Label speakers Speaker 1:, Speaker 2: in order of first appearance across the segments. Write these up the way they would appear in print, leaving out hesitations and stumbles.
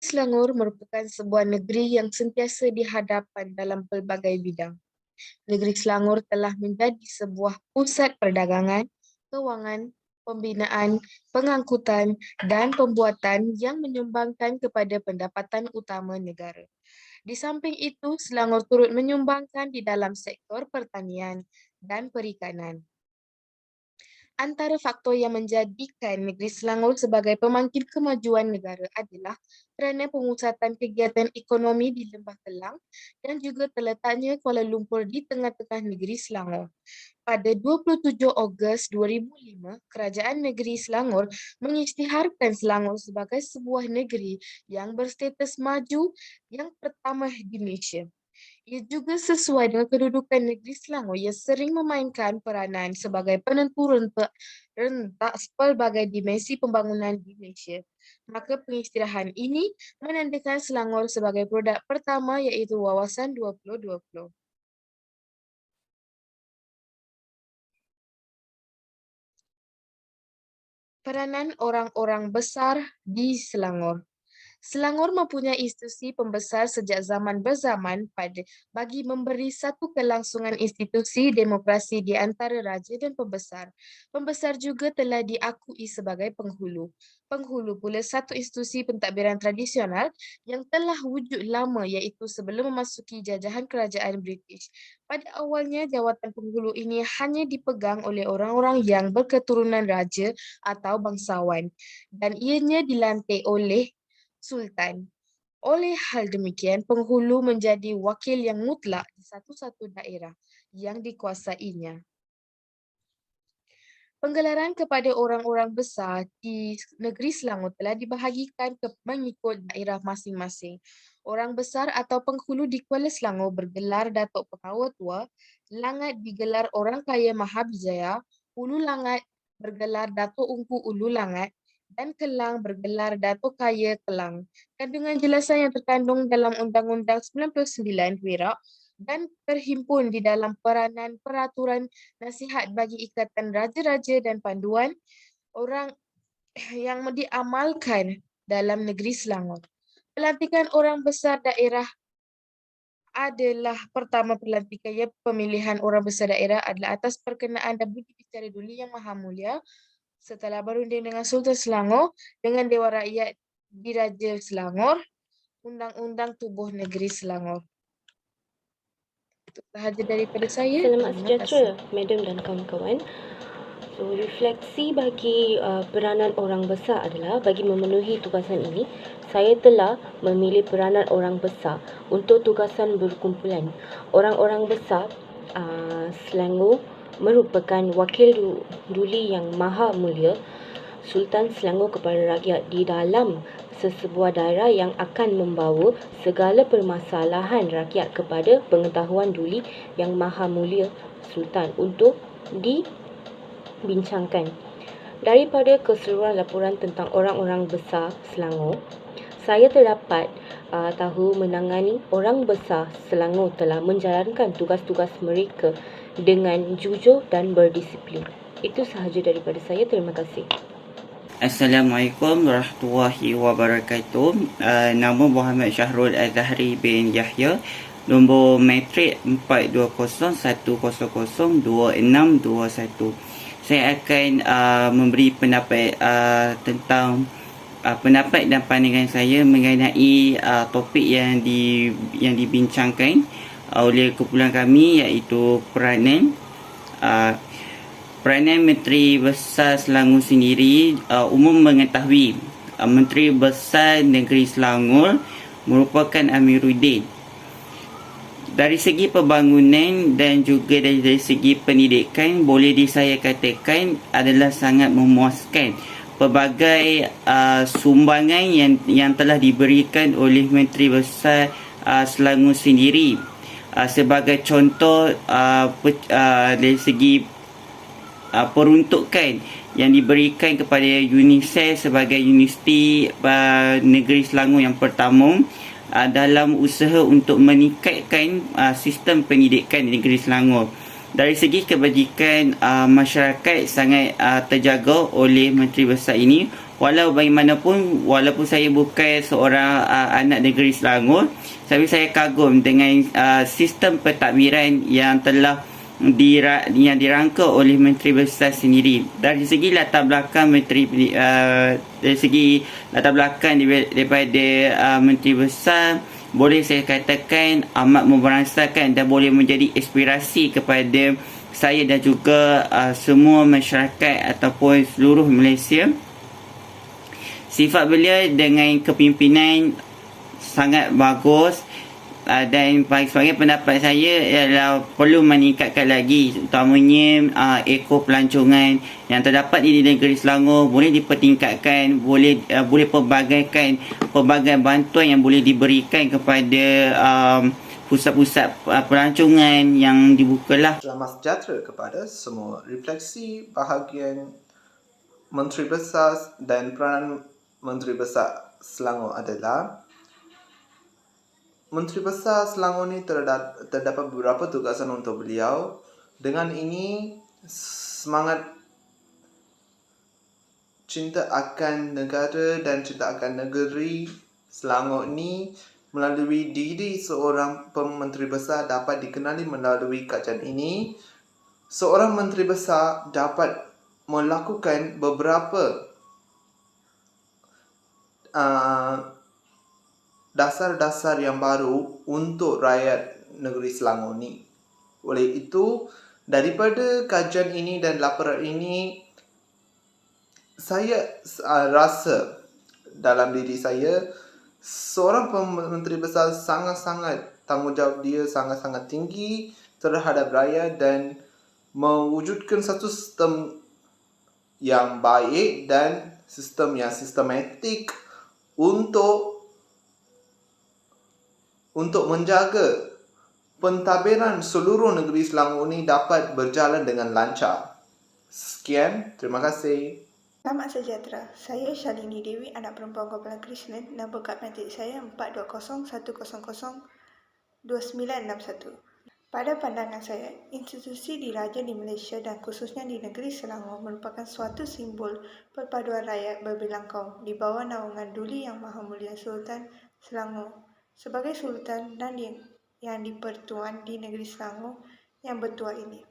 Speaker 1: Selangor merupakan sebuah negeri yang sentiasa dihadapan dalam pelbagai bidang. Negeri Selangor telah menjadi sebuah pusat perdagangan, kewangan, pembinaan, pengangkutan dan pembuatan yang menyumbangkan kepada pendapatan utama negara. Di samping itu, Selangor turut menyumbangkan di dalam sektor pertanian dan perikanan. Antara faktor yang menjadikan negeri Selangor sebagai pemangkin kemajuan negara adalah kerana pengusatan kegiatan ekonomi di Lembah Kelang dan juga terletaknya Kuala Lumpur di tengah-tengah negeri Selangor. Pada 27 Ogos 2005, Kerajaan Negeri Selangor mengisytiharkan Selangor sebagai sebuah negeri yang berstatus maju yang pertama di Malaysia. Ia juga sesuai dengan kedudukan negeri Selangor yang sering memainkan peranan sebagai penentu rentak pelbagai dimensi pembangunan di Malaysia. Maka pengisytiharan ini menandakan Selangor sebagai produk pertama iaitu Wawasan 2020. Peranan orang-orang besar di Selangor. Selangor mempunyai institusi pembesar sejak zaman berzaman bagi memberi satu kelangsungan institusi demokrasi di antara raja dan pembesar. Pembesar juga telah diakui sebagai penghulu. Penghulu pula satu institusi pentadbiran tradisional yang telah wujud lama iaitu sebelum memasuki jajahan kerajaan British. Pada awalnya, jawatan penghulu ini hanya dipegang oleh orang-orang yang berketurunan raja atau bangsawan dan ianya dilantik oleh Sultan. Oleh hal demikian, penghulu menjadi wakil yang mutlak di satu-satu daerah yang dikuasainya. Penggelaran kepada orang-orang besar di negeri Selangor telah dibahagikan mengikut daerah masing-masing. Orang besar atau penghulu di Kuala Selangor bergelar Datuk Pekawa Tua, Langat digelar Orang Kaya Mahabijaya, Ulu Langat bergelar Datuk Ungku Ulu Langat, dan Kelang bergelar Datuk Kaya Kelang. Kandungan jelasan yang terkandung dalam Undang-Undang 99 Perak dan terhimpun di dalam peranan peraturan nasihat bagi Ikatan Raja-Raja dan panduan orang yang diamalkan dalam negeri Selangor. Pelantikan orang besar daerah adalah pertama pelantikan pemilihan orang besar daerah adalah atas perkenaan dan budi bicara Duli Yang Maha Mulia setelah berunding dengan Sultan Selangor dengan Dewan Rakyat Diraja Selangor, Undang-Undang Tubuh Negeri Selangor. Itu sahaja daripada saya.
Speaker 2: Selamat
Speaker 1: Terima
Speaker 2: sejahtera,
Speaker 1: kasih.
Speaker 2: Madam dan kawan-kawan. So, refleksi bagi peranan orang besar adalah bagi memenuhi tugasan ini, saya telah memilih peranan orang besar untuk tugasan berkumpulan. Orang-orang besar Selangor merupakan wakil Duli Yang Maha Mulia Sultan Selangor kepada rakyat di dalam sesebuah daerah yang akan membawa segala permasalahan rakyat kepada pengetahuan Duli Yang Maha Mulia Sultan untuk dibincangkan. Daripada keseluruhan laporan tentang orang-orang besar Selangor, saya terdapat tahu menangani orang besar Selangor telah menjalankan tugas-tugas mereka dengan jujur dan berdisiplin. Itu sahaja daripada saya. Terima kasih.
Speaker 3: Assalamualaikum warahmatullahi wabarakatuh. Nama Muhammad Syahrul Azhari bin Yahya. Nombor matrik 4201002621. Saya akan memberi pendapat tentang pendapat dan pandangan saya mengenai topik yang dibincangkan oleh kumpulan kami, iaitu peranan Menteri Besar Selangor sendiri. Umum mengetahui Menteri Besar Negeri Selangor merupakan Amiruddin. Dari segi pembangunan dan juga dari segi pendidikan, boleh saya katakan adalah sangat memuaskan. Pelbagai sumbangan yang telah diberikan oleh Menteri Besar Selangor sendiri. Sebagai contoh, dari segi peruntukan yang diberikan kepada UNICEF sebagai Universiti Negeri Selangor yang pertama dalam usaha untuk meningkatkan sistem pendidikan di Negeri Selangor. Dari segi kebajikan, masyarakat sangat terjaga oleh Menteri Besar ini walau bagaimanapun, walaupun saya bukan seorang anak negeri Selangor, tapi saya kagum dengan sistem pentadbiran yang telah yang dirangka oleh Menteri Besar sendiri. Dari segi latar belakang dari segi latar belakang daripada Menteri Besar, boleh saya katakan amat memberasakan dan boleh menjadi inspirasi kepada saya dan juga semua masyarakat ataupun seluruh Malaysia. Sifat beliau dengan kepimpinan sangat bagus, dan sebagai pendapat saya ialah perlu meningkatkan lagi, utamanya ekor pelancongan yang terdapat di negeri Selangor boleh dipertingkatkan, boleh pelbagai bantuan yang boleh diberikan kepada pusat-pusat pelancongan yang dibukalah.
Speaker 4: Selamat sejahtera kepada semua. Refleksi bahagian Menteri Besar dan peranan Menteri Besar Selangor adalah Menteri Besar Selangor ni terdapat beberapa tugasan untuk beliau. Dengan ini, semangat cinta akan negara dan cinta akan negeri Selangor ni melalui diri seorang Menteri Besar dapat dikenali melalui kajian ini. Seorang Menteri Besar dapat melakukan beberapa dasar-dasar yang baru untuk rakyat negeri Selangor ni. Oleh itu, daripada kajian ini dan laporan ini, saya rasa dalam diri saya, seorang Menteri Besar sangat-sangat, tanggungjawab dia sangat-sangat tinggi terhadap rakyat dan mewujudkan satu sistem yang baik dan sistem yang sistematik untuk menjaga pentadbiran seluruh negeri Selangor ini dapat berjalan dengan lancar. Sekian, terima kasih.
Speaker 5: Selamat sejahtera. Saya Shalini Dewi, anak perempuan Kumpulan Krishnan. Nombor kad matrik saya 420-100-2961. Pada pandangan saya, institusi diraja di Malaysia dan khususnya di negeri Selangor merupakan suatu simbol perpaduan rakyat berbilang kaum di bawah naungan Duli Yang Maha Mulia Sultan Selangor sebagai Sultan dan yang dipertuan di negeri Selangor yang bertuah ini.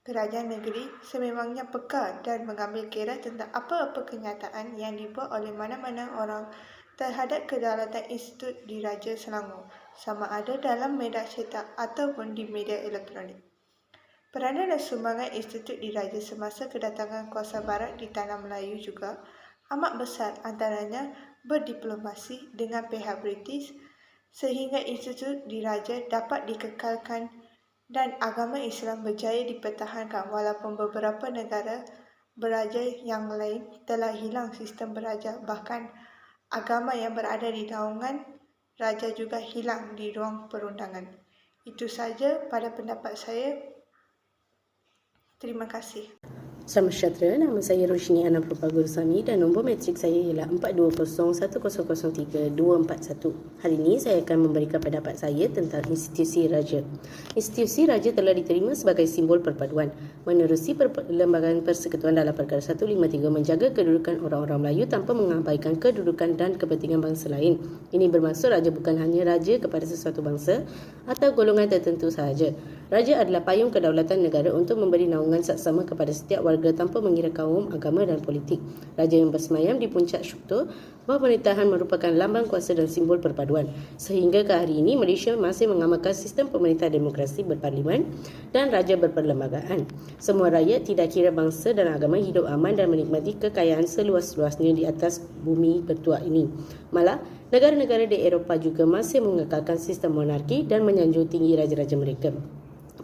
Speaker 5: Kerajaan negeri sememangnya peka dan mengambil kira tentang apa-apa kenyataan yang dibuat oleh mana-mana orang terhadap kedaulatan Institut Diraja Selangor, sama ada dalam media cetak ataupun di media elektronik. Peranan dan sumbangan Institut Diraja semasa kedatangan kuasa barat di tanah Melayu juga amat besar, antaranya berdiplomasi dengan pihak British sehingga Institut Diraja dapat dikekalkan dan agama Islam berjaya dipertahankan walaupun beberapa negara beraja yang lain telah hilang sistem beraja, bahkan agama yang berada di naungan raja juga hilang di ruang perundangan. Itu saja pada pendapat saya. Terima kasih.
Speaker 2: Selamat sejahtera, nama saya Roshni Ana Perempuan Gurusami dan nombor matrik saya ialah 420-1003-241. Hari ini saya akan memberikan pendapat saya tentang institusi raja. Institusi raja telah diterima sebagai simbol perpaduan menerusi Perlembagaan Persekutuan dalam Perkara 153 menjaga kedudukan orang-orang Melayu tanpa mengabaikan kedudukan dan kepentingan bangsa lain. Ini bermaksud raja bukan hanya raja kepada sesuatu bangsa atau golongan tertentu sahaja. Raja adalah payung kedaulatan negara untuk memberi naungan saksama kepada setiap warga tanpa mengira kaum, agama dan politik. Raja yang bersemayam di puncak syuktur bahawa pemerintahan merupakan lambang kuasa dan simbol perpaduan. Sehingga ke hari ini, Malaysia masih mengamalkan sistem pemerintah demokrasi berparlimen dan raja berperlembagaan. Semua rakyat tidak kira bangsa dan agama hidup aman dan menikmati kekayaan seluas-luasnya di atas bumi bertuah ini. Malah, negara-negara di Eropah juga masih mengekalkan sistem monarki dan menyanjung tinggi raja-raja mereka.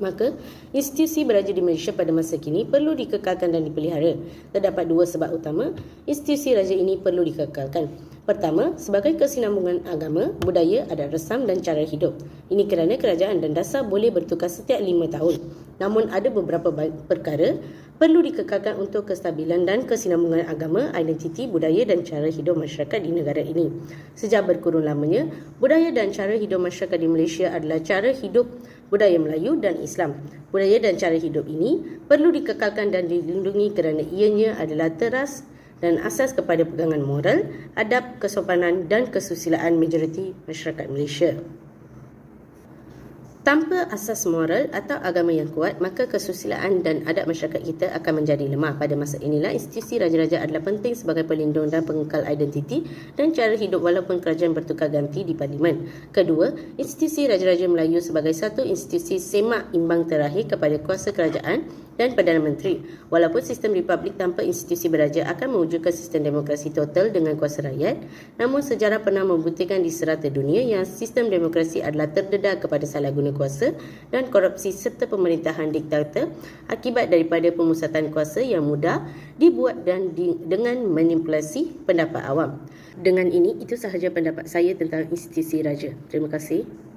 Speaker 2: Maka, institusi beraja di Malaysia pada masa kini perlu dikekalkan dan dipelihara. Terdapat dua sebab utama institusi raja ini perlu dikekalkan. Pertama, sebagai kesinambungan agama, budaya, adat resam dan cara hidup. Ini kerana kerajaan dan dasar boleh bertukar setiap 5 tahun. Namun ada beberapa perkara perlu dikekalkan untuk kestabilan dan kesinambungan agama, identiti, budaya dan cara hidup masyarakat di negara ini. Sejak berkurun lamanya, budaya dan cara hidup masyarakat di Malaysia adalah cara hidup budaya Melayu dan Islam. Budaya dan cara hidup ini perlu dikekalkan dan dilindungi kerana ianya adalah
Speaker 6: dan asas kepada pegangan moral, adab, kesopanan dan kesusilaan majoriti masyarakat Malaysia. Tanpa asas moral atau agama yang kuat, maka kesusilaan dan adab masyarakat kita akan menjadi lemah. Pada masa inilah, institusi raja-raja adalah penting sebagai pelindung dan pengekal identiti dan cara hidup walaupun kerajaan bertukar ganti di Parlimen. Kedua, institusi Raja-Raja Melayu sebagai satu institusi semak imbang terakhir kepada kuasa kerajaan dan Perdana Menteri. Walaupun sistem republik tanpa institusi beraja akan mewujudkan sistem demokrasi total dengan kuasa rakyat, namun sejarah pernah membuktikan di serata dunia yang sistem demokrasi adalah terdedah kepada salah guna kuasa dan korupsi serta pemerintahan diktator akibat daripada pemusatan kuasa yang mudah dibuat dan dengan manipulasi pendapat awam. Dengan ini, itu sahaja pendapat saya tentang institusi raja. Terima kasih.